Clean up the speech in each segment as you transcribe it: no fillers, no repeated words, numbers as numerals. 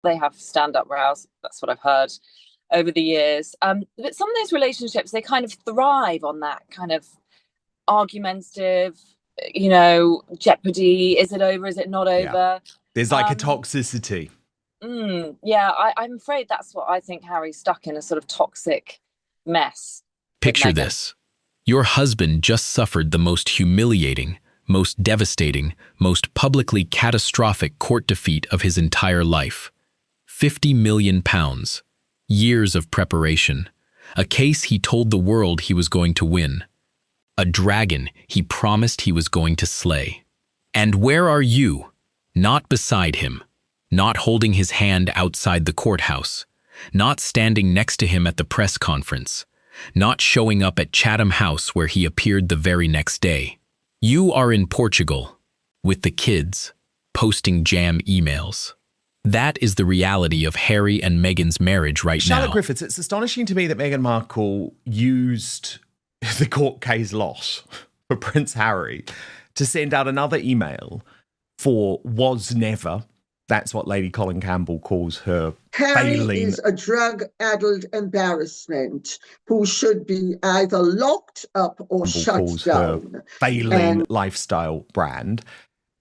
They have stand-up rows. That's what I've heard over the years. But some of those relationships, they kind of thrive on that kind of argumentative, jeopardy. Is it over? Is it not Yeah. over? There's like a toxicity. Yeah, I'm afraid that's what I think Harry's stuck in, a sort of toxic mess. Picture this. Your husband just suffered the most humiliating, most devastating, most publicly catastrophic court defeat of his entire life. 50 million pounds. Years of preparation. A case he told the world he was going to win. A dragon he promised he was going to slay. And where are you? Not beside him. Not holding his hand outside the courthouse. Not standing next to him at the press conference. Not showing up at Chatham House where he appeared the very next day. You are in Portugal, with the kids, posting jam emails. That is the reality of Harry and Meghan's marriage right now. Charlotte Griffiths, it's astonishing to me that Meghan Markle used the court case loss for Prince Harry to send out another email for was never. That's what Lady Colin Campbell calls her Harry failing. is a drug-addled embarrassment who should be either locked up or shut down. Her failing lifestyle brand.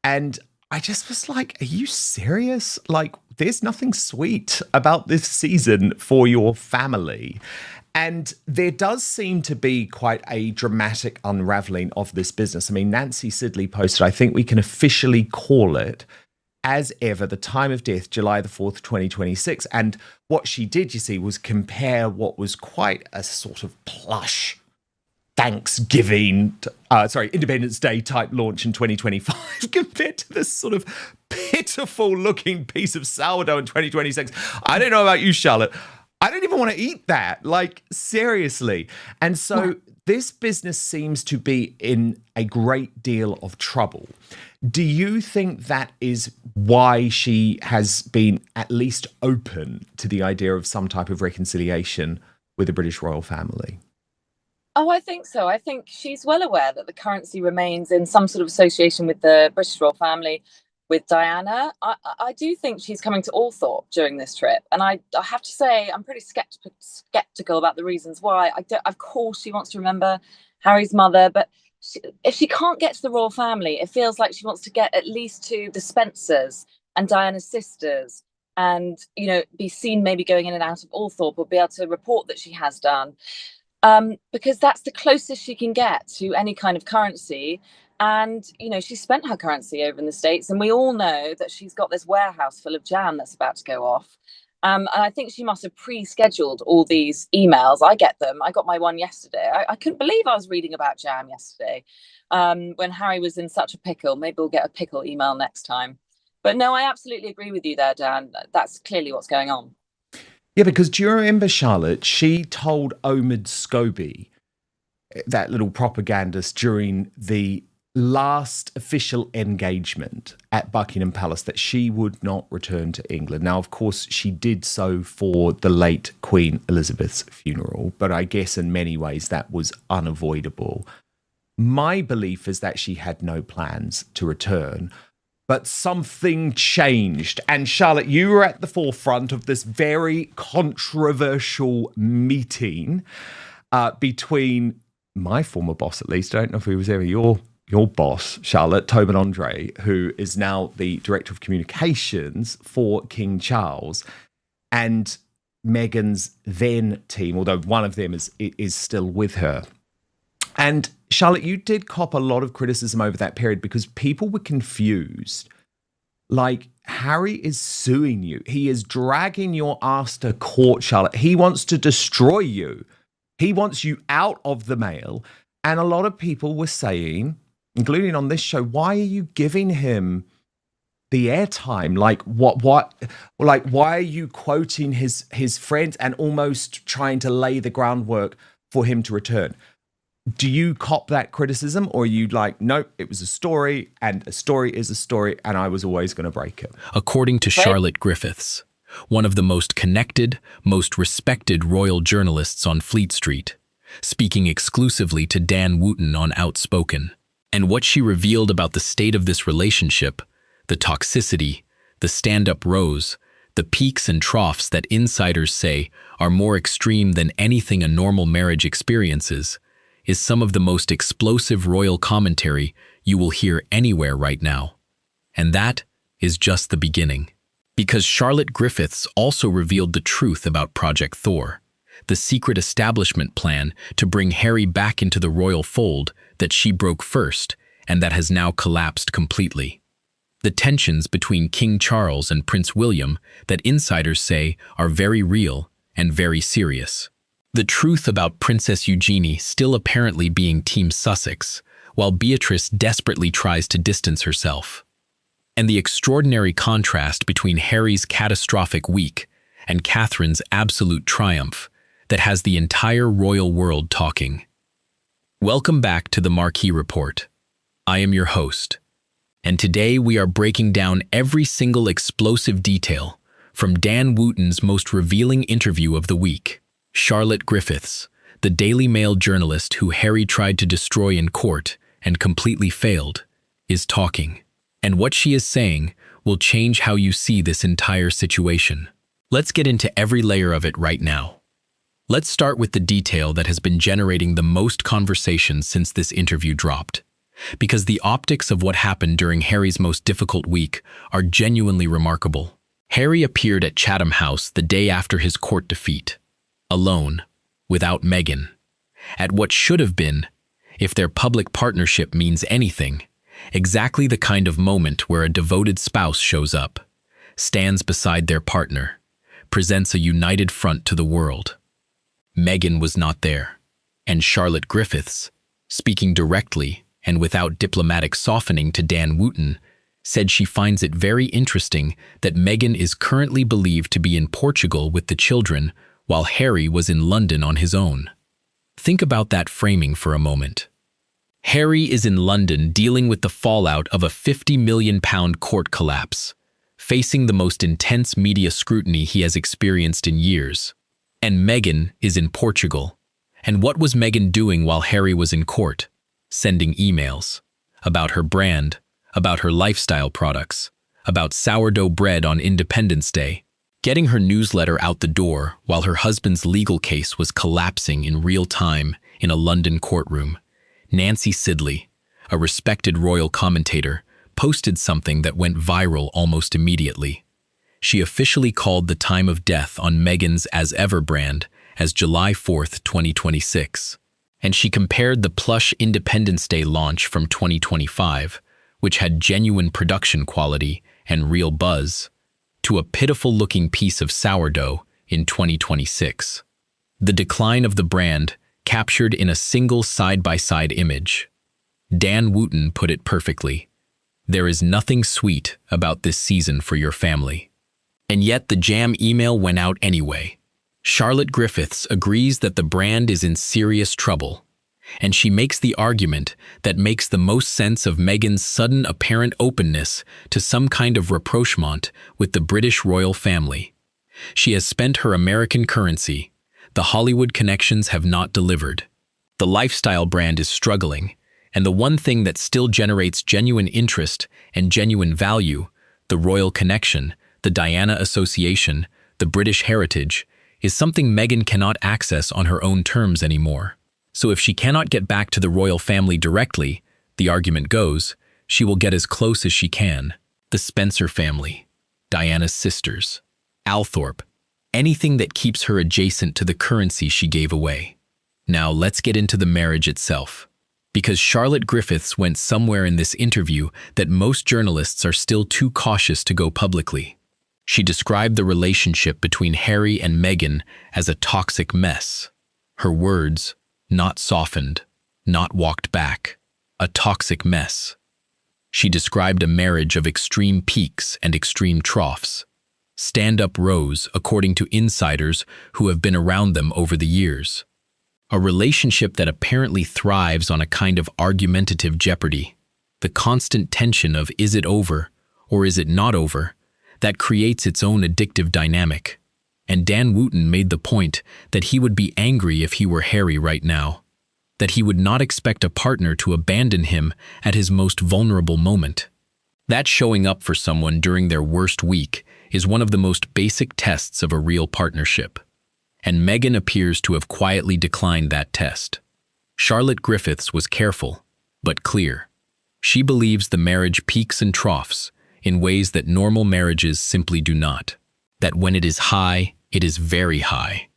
And I just was like, are you serious? Like, there's nothing sweet about this season for your family. And there does seem to be quite a dramatic unraveling of this business. I mean, Nancy Sidley posted, I think we can officially call it, as ever, the time of death, July the 4th, 2026. And what she did, you see, was compare what was quite a sort of plush Independence Day type launch in 2025 compared to this sort of pitiful looking piece of sourdough in 2026. I don't know about you, Charlotte. I don't even want to eat that. Like, seriously. And so this business seems to be in a great deal of trouble. Do you think that is why she has been at least open to the idea of some type of reconciliation with the British royal family? Oh, I think so. I think she's well aware that the currency remains in some sort of association with the British royal family, with Diana. I do think she's coming to Althorp during this trip. And I have to say, I'm pretty skeptical about the reasons why. Of course, she wants to remember Harry's mother, but if she can't get to the royal family, it feels like she wants to get at least to the Spencers and Diana's sisters and, be seen maybe going in and out of Althorp or be able to report that she has done. Because that's the closest she can get to any kind of currency. And, she spent her currency over in the States. And we all know that she's got this warehouse full of jam that's about to go off. And I think she must have pre-scheduled all these emails. I get them. I got my one yesterday. I couldn't believe I was reading about jam yesterday when Harry was in such a pickle. Maybe we'll get a pickle email next time. But no, I absolutely agree with you there, Dan. That's clearly what's going on. Yeah, because do you remember, Charlotte, she told Omid Scobie, that little propagandist, during the last official engagement at Buckingham Palace that she would not return to England. Now, of course, she did so for the late Queen Elizabeth's funeral, but I guess in many ways that was unavoidable. My belief is that she had no plans to return, but something changed. And Charlotte, you were at the forefront of this very controversial meeting between my former boss, at least. I don't know if he was ever your boss, Charlotte, Tobin Andre, who is now the Director of Communications for King Charles, and Meghan's then team, although one of them is still with her. And Charlotte, you did cop a lot of criticism over that period because people were confused. Like, Harry is suing you. He is dragging your ass to court, Charlotte. He wants to destroy you. He wants you out of the Mail. And a lot of people were saying, including on this show, why are you giving him the airtime? Like, why are you quoting his friends and almost trying to lay the groundwork for him to return? Do you cop that criticism, or are you like, nope, it was a story, and a story is a story, and I was always going to break it? According to Charlotte Griffiths, one of the most connected, most respected royal journalists on Fleet Street, speaking exclusively to Dan Wooten on Outspoken, and what she revealed about the state of this relationship, the toxicity, the stand-up rows, The peaks and troughs that insiders say are more extreme than anything a normal marriage experiences, is some of the most explosive royal commentary you will hear anywhere right now. And that is just the beginning. Because Charlotte Griffiths also revealed the truth about Project Thor, the secret establishment plan to bring Harry back into the royal fold that she broke first and that has now collapsed completely. The tensions between King Charles and Prince William that insiders say are very real and very serious. The truth about Princess Eugenie still apparently being Team Sussex, while Beatrice desperately tries to distance herself. And the extraordinary contrast between Harry's catastrophic week and Catherine's absolute triumph that has the entire royal world talking. Welcome back to the Marquee Report. I am your host, and today we are breaking down every single explosive detail from Dan Wootton's most revealing interview of the week. Charlotte Griffiths, the Daily Mail journalist who Harry tried to destroy in court and completely failed, is talking. And what she is saying will change how you see this entire situation. Let's get into every layer of it right now. Let's start with the detail that has been generating the most conversation since this interview dropped. Because the optics of what happened during Harry's most difficult week are genuinely remarkable. Harry appeared at Chatham House the day after his court defeat, alone, without Meghan, at what should have been, if their public partnership means anything, exactly the kind of moment where a devoted spouse shows up, stands beside their partner, presents a united front to the world. Meghan was not there, and Charlotte Griffiths, speaking directly and without diplomatic softening to Dan Wootton, said she finds it very interesting that Meghan is currently believed to be in Portugal with the children while Harry was in London on his own. Think about that framing for a moment. Harry is in London dealing with the fallout of a £50 million court collapse, facing the most intense media scrutiny he has experienced in years. And Meghan is in Portugal. And what was Meghan doing while Harry was in court? Sending emails about her brand, about her lifestyle products, about sourdough bread on Independence Day, getting her newsletter out the door while her husband's legal case was collapsing in real time in a London courtroom. Nancy Sidley, a respected royal commentator, posted something that went viral almost immediately. She officially called the time of death on Meghan's As Ever brand as July 4th, 2026. And she compared the plush Independence Day launch from 2025, which had genuine production quality and real buzz, to a pitiful-looking piece of sourdough in 2026. The decline of the brand captured in a single side-by-side image. Dan Wootton put it perfectly. There is nothing sweet about this season for your family. And yet the jam email went out anyway. Charlotte Griffiths agrees that the brand is in serious trouble, and she makes the argument that makes the most sense of Meghan's sudden apparent openness to some kind of rapprochement with the British royal family. She has spent her American currency. The Hollywood connections have not delivered. The lifestyle brand is struggling, and the one thing that still generates genuine interest and genuine value, the royal connection, the Diana Association, the British heritage, is something Meghan cannot access on her own terms anymore. So if she cannot get back to the royal family directly, the argument goes, she will get as close as she can. The Spencer family, Diana's sisters, Althorpe, anything that keeps her adjacent to the currency she gave away. Now let's get into the marriage itself. Because Charlotte Griffiths went somewhere in this interview that most journalists are still too cautious to go publicly. She described the relationship between Harry and Meghan as a toxic mess. Her words, not softened, not walked back, a toxic mess. She described a marriage of extreme peaks and extreme troughs. Stand-up rows, according to insiders who have been around them over the years. A relationship that apparently thrives on a kind of argumentative jeopardy. The constant tension of is it over or is it not over that creates its own addictive dynamic. And Dan Wootton made the point that he would be angry if he were Harry right now, that he would not expect a partner to abandon him at his most vulnerable moment. That showing up for someone during their worst week is one of the most basic tests of a real partnership. And Meghan appears to have quietly declined that test. Charlotte Griffiths was careful, but clear. She believes the marriage peaks and troughs in ways that normal marriages simply do not. That when it is high, it is very high.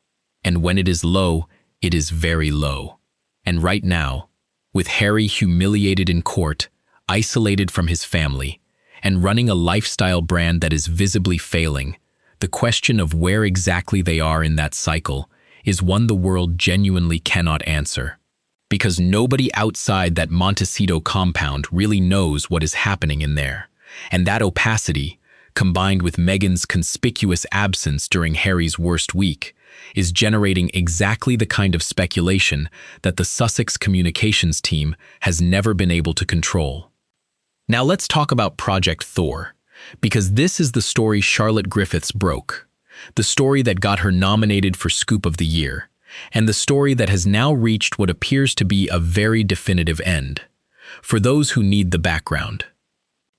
And when it is low, it is very low. And right now, with Harry humiliated in court, isolated from his family, and running a lifestyle brand that is visibly failing, the question of where exactly they are in that cycle is one the world genuinely cannot answer. Because nobody outside that Montecito compound really knows what is happening in there. And that opacity, combined with Meghan's conspicuous absence during Harry's worst week, is generating exactly the kind of speculation that the Sussex communications team has never been able to control. Now let's talk about Project Thor, because this is the story Charlotte Griffiths broke, the story that got her nominated for Scoop of the Year, and the story that has now reached what appears to be a very definitive end. For those who need the background,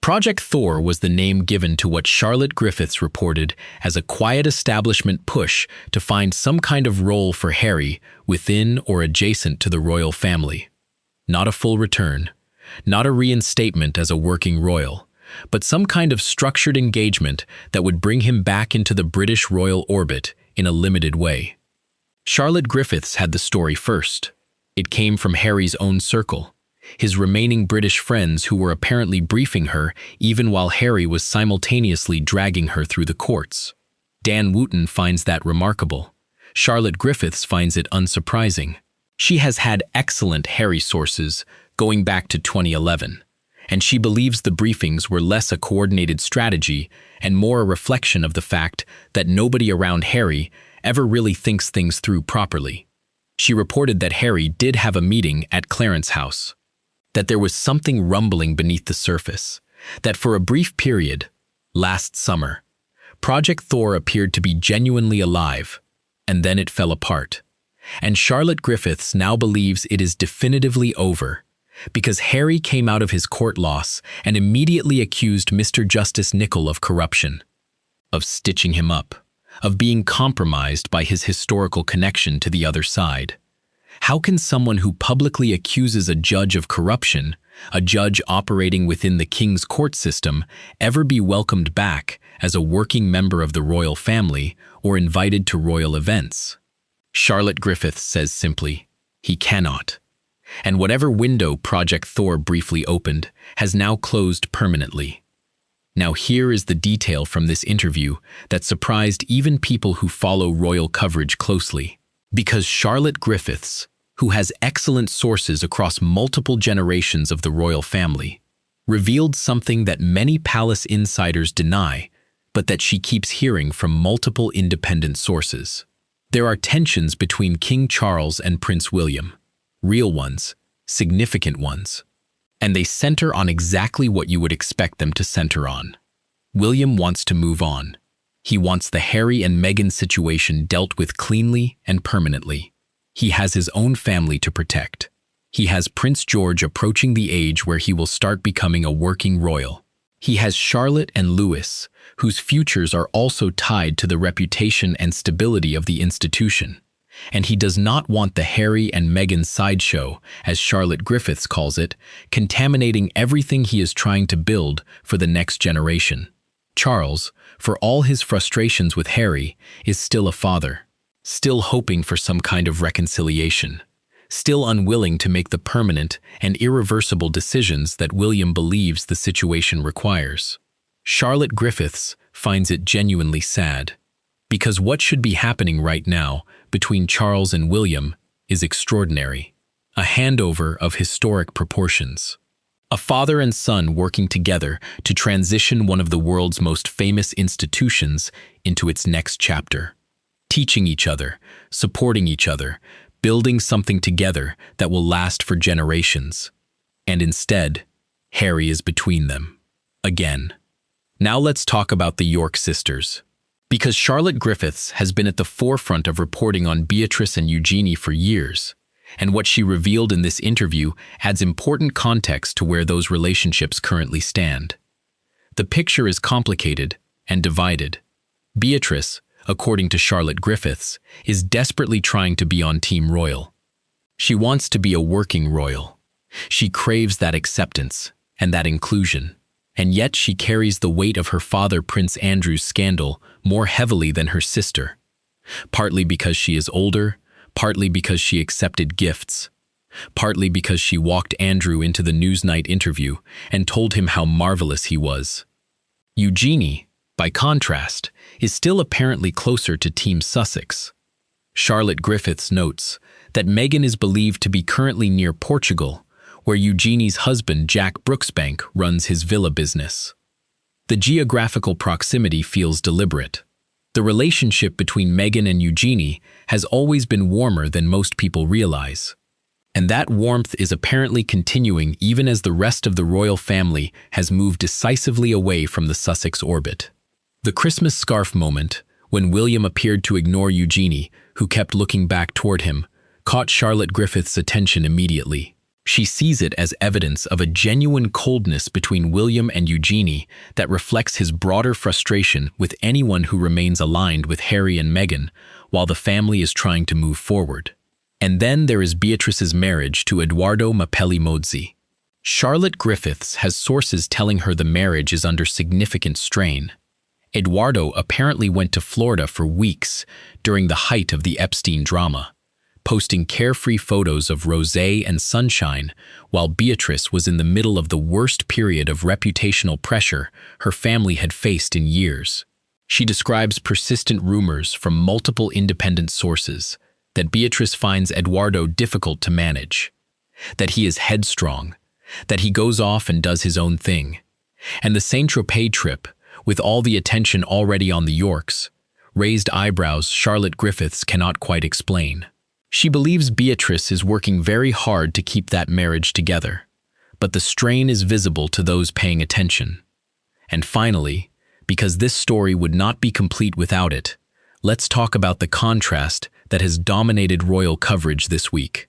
Project Thor was the name given to what Charlotte Griffiths reported as a quiet establishment push to find some kind of role for Harry within or adjacent to the royal family. Not a full return, not a reinstatement as a working royal, but some kind of structured engagement that would bring him back into the British royal orbit in a limited way. Charlotte Griffiths had the story first. It came from Harry's own circle, his remaining British friends who were apparently briefing her even while Harry was simultaneously dragging her through the courts. Dan Wooten finds that remarkable. Charlotte Griffiths finds it unsurprising. She has had excellent Harry sources going back to 2011, and she believes the briefings were less a coordinated strategy and more a reflection of the fact that nobody around Harry ever really thinks things through properly. She reported that Harry did have a meeting at Clarence House, that there was something rumbling beneath the surface, that for a brief period, last summer, Project Thor appeared to be genuinely alive, and then it fell apart. And Charlotte Griffiths now believes it is definitively over, because Harry came out of his court loss and immediately accused Mr. Justice Nicol of corruption, of stitching him up, of being compromised by his historical connection to the other side. How can someone who publicly accuses a judge of corruption, a judge operating within the king's court system, ever be welcomed back as a working member of the royal family or invited to royal events? Charlotte Griffiths says simply, he cannot. And whatever window Project Thor briefly opened has now closed permanently. Now here is the detail from this interview that surprised even people who follow royal coverage closely. Because Charlotte Griffiths, who has excellent sources across multiple generations of the royal family, revealed something that many palace insiders deny, but that she keeps hearing from multiple independent sources. There are tensions between King Charles and Prince William, real ones, significant ones, and they center on exactly what you would expect them to center on. William wants to move on. He wants the Harry and Meghan situation dealt with cleanly and permanently. He has his own family to protect. He has Prince George approaching the age where he will start becoming a working royal. He has Charlotte and Louis, whose futures are also tied to the reputation and stability of the institution. And he does not want the Harry and Meghan sideshow, as Charlotte Griffiths calls it, contaminating everything he is trying to build for the next generation. Charles, for all his frustrations with Harry, is still a father, still hoping for some kind of reconciliation, still unwilling to make the permanent and irreversible decisions that William believes the situation requires. Charlotte Griffiths finds it genuinely sad, because what should be happening right now between Charles and William is extraordinary, a handover of historic proportions. A father and son working together to transition one of the world's most famous institutions into its next chapter. Teaching each other, supporting each other, building something together that will last for generations. And instead, Harry is between them. Again. Now let's talk about the York sisters. Because Charlotte Griffiths has been at the forefront of reporting on Beatrice and Eugenie for years, and what she revealed in this interview adds important context to where those relationships currently stand. The picture is complicated, and divided. Beatrice, according to Charlotte Griffiths, is desperately trying to be on Team Royal. She wants to be a working royal. She craves that acceptance and that inclusion, and yet she carries the weight of her father Prince Andrew's scandal more heavily than her sister, partly because she is older, partly because she accepted gifts, partly because she walked Andrew into the Newsnight interview and told him how marvelous he was. Eugenie, by contrast, is still apparently closer to Team Sussex. Charlotte Griffiths notes that Meghan is believed to be currently near Portugal, where Eugenie's husband Jack Brooksbank runs his villa business. The geographical proximity feels deliberate. The relationship between Meghan and Eugenie has always been warmer than most people realize. And that warmth is apparently continuing even as the rest of the royal family has moved decisively away from the Sussex orbit. The Christmas scarf moment, when William appeared to ignore Eugenie, who kept looking back toward him, caught Charlotte Griffiths' attention immediately. She sees it as evidence of a genuine coldness between William and Eugenie that reflects his broader frustration with anyone who remains aligned with Harry and Meghan while the family is trying to move forward. And then there is Beatrice's marriage to Edoardo Mapelli-Mozzi. Charlotte Griffiths has sources telling her the marriage is under significant strain. Edoardo apparently went to Florida for weeks during the height of the Epstein drama, posting carefree photos of rosé and sunshine while Beatrice was in the middle of the worst period of reputational pressure her family had faced in years. She describes persistent rumors from multiple independent sources that Beatrice finds Edoardo difficult to manage, that he is headstrong, that he goes off and does his own thing, and the Saint-Tropez trip, with all the attention already on the Yorks, raised eyebrows Charlotte Griffiths cannot quite explain. She believes Beatrice is working very hard to keep that marriage together, but the strain is visible to those paying attention. And finally, because this story would not be complete without it, let's talk about the contrast that has dominated royal coverage this week.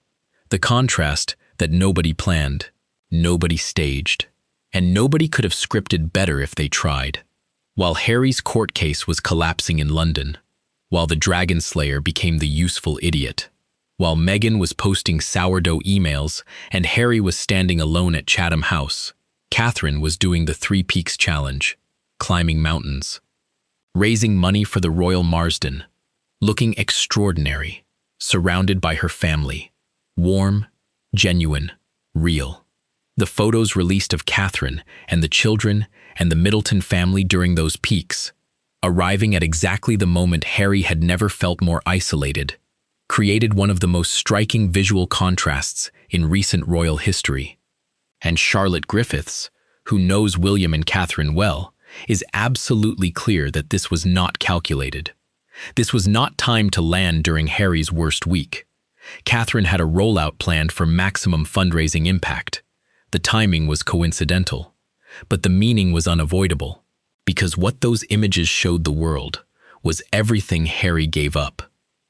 The contrast that nobody planned, nobody staged, and nobody could have scripted better if they tried. While Harry's court case was collapsing in London, while the Dragon Slayer became the useful idiot, while Meghan was posting sourdough emails and Harry was standing alone at Chatham House, Catherine was doing the Three Peaks Challenge, climbing mountains, raising money for the Royal Marsden, looking extraordinary, surrounded by her family, warm, genuine, real. The photos released of Catherine and the children and the Middleton family during those peaks, arriving at exactly the moment Harry had never felt more isolated, created one of the most striking visual contrasts in recent royal history. And Charlotte Griffiths, who knows William and Catherine well, is absolutely clear that this was not calculated. This was not timed to land during Harry's worst week. Catherine had a rollout planned for maximum fundraising impact. The timing was coincidental, but the meaning was unavoidable, because what those images showed the world was everything Harry gave up.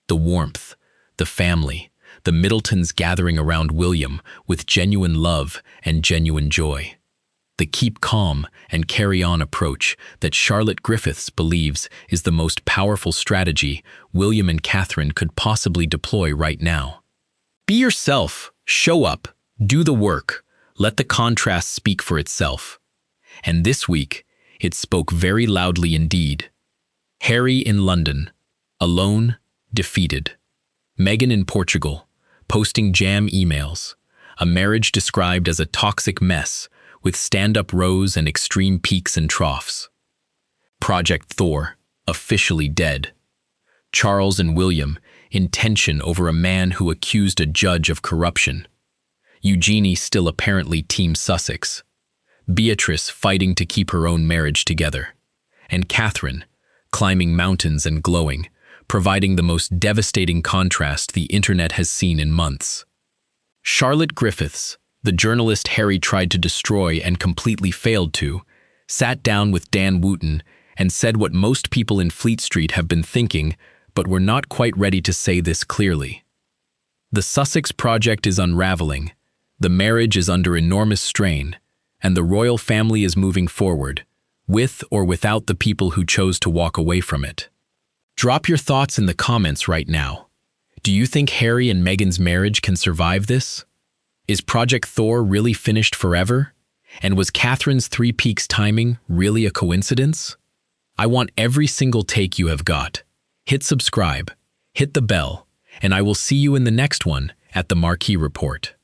The warmth, the family, the Middletons gathering around William with genuine love and genuine joy. The keep calm and carry on approach that Charlotte Griffiths believes is the most powerful strategy William and Catherine could possibly deploy right now. Be yourself, show up, do the work, let the contrast speak for itself. And this week, it spoke very loudly indeed. Harry in London, alone, defeated. Meghan in Portugal, posting jam emails, a marriage described as a toxic mess with stand-up rows and extreme peaks and troughs. Project Thor, officially dead. Charles and William, in tension over a man who accused a judge of corruption. Eugenie still apparently Team Sussex. Beatrice fighting to keep her own marriage together. And Catherine, climbing mountains and glowing, providing the most devastating contrast the internet has seen in months. Charlotte Griffiths, the journalist Harry tried to destroy and completely failed to, sat down with Dan Wootton and said what most people in Fleet Street have been thinking, but were not quite ready to say this clearly. The Sussex project is unraveling, the marriage is under enormous strain, and the royal family is moving forward, with or without the people who chose to walk away from it. Drop your thoughts in the comments right now. Do you think Harry and Meghan's marriage can survive this? Is Project Thor really finished forever? And was Catherine's Three Peaks timing really a coincidence? I want every single take you have got. Hit subscribe, hit the bell, and I will see you in the next one at the Marquee Report.